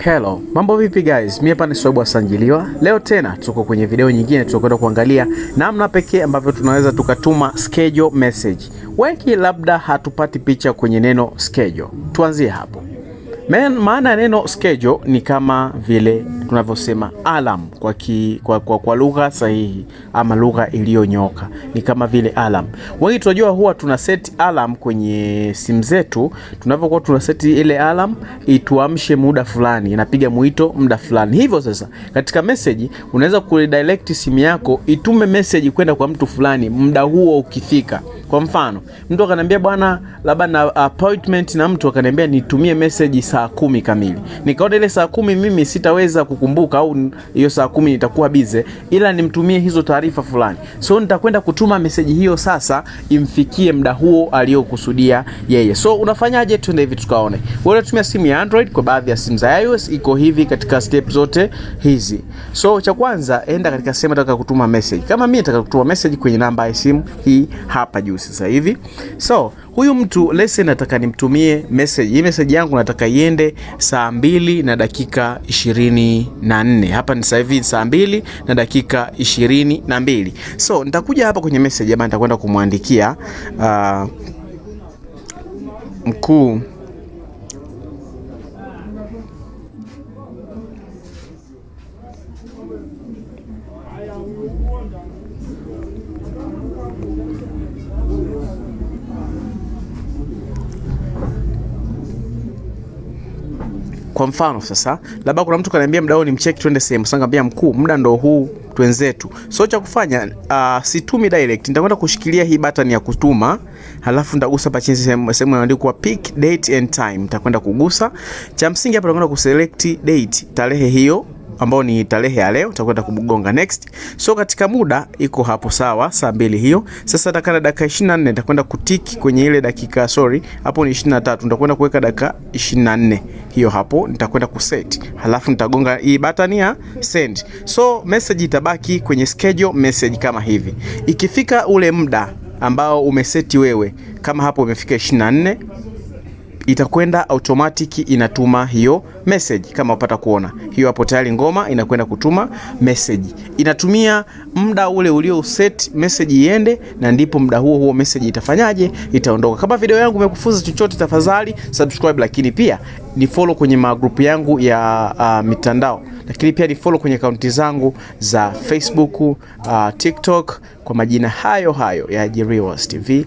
Hello, mambo vipi guys? Mimi hapa ni Swahibu Sanjiliwa. Leo tena tuko kwenye video nyingine, tutakwenda kuangalia namna pekee ambavyo tunaweza tukatuma schedule message. Wengi labda hatupati picha kwenye neno schedule. Tuanzie hapo. Maana ya neno schedule ni kama vile tunavyosema alarm kwa lugha sahihi ama lugha iliyonyoka. Ni kama vile alarm. Wengi tunajua huwa tuna set alarm kwenye simu zetu. Tunavyokuwa tuna set ile alarm ituamshe muda fulani, inapiga muito muda fulani. Hivyo sasa katika message unaweza kuredirect simu yako itume message kwenda kwa mtu fulani muda huo ukifika. Kwa mfano, mtu akaniambia bwana labda na appointment na mtu akaniambia nitumie message saa 10 kamili. Nikaona ile saa 10 mimi sitaweza kukumbuka au hiyo saa 10 nitakuwa busy, ila nimtumie hizo taarifa fulani. So nitakwenda kutuma message hiyo sasa imfikie muda huo aliyokusudia yeye. So unafanyaje? Twende hivi tukaone. Wewe unatumia simu ya Android, kwa baadhi ya simu za iOS iko hivi katika step zote hizi. So cha kwanza, enda katika sehemu nataka kutuma message. Kama mimi nataka kutuma message kwenye namba ya simu hii hapa juu sasa hivi. So huyu mtu lesson nataka nimtumie message. Hii message yangu nataka iende saa 2 na dakika 24. Hapa ni sasa hivi saa 2 na dakika 22. So nitakuja hapa kwenye message ambayo nitakwenda kumwandikia mkuu kwa mfano sasa, labda kuna mtu kaniambia mdao ni mcheck twende sehemu. Sasa ngambia mkuu, muda ndo huu twenzetu. So cha kufanya situmi direct, nitakwenda kushikilia hii button ya kutuma, halafu nitagusa hapa chini sehemu inaandikwa pick date and time. Nitakwenda kugusa. Cha msingi hapa nitakwenda kuselect date, tarehe hiyo ambao ni tarehe ya leo, utakwenda kugonga next. So katika muda iko hapo sawa, saa 2 hiyo. Sasa nitakana dakika 24, nitakwenda kutiki kwenye ile dakika, hapo ni 23, nitakwenda kuweka dakika 24 hiyo hapo, nitakwenda kuset. Halafu nitagonga hii button ya send. So message itabaki kwenye schedule message kama hivi. Ikifika ule muda ambao umeseti wewe, kama hapo umefika 24, itakwenda automatic inatuma hiyo message. Kama upata kuona hiyo hapo tayari ngoma inakwenda kutuma message. Inatumia muda ule ulio set message iende, na ndipo muda huo message itafanyaje, itaondoka. Kama video yangu imekufunza chochote, tafadhali subscribe, lakini pia ni follow kwenye magroup yangu ya mitandao, lakini pia ni follow kwenye akaunti zangu za Facebook, TikTok kwa majina hayo ya Jeriwas TV.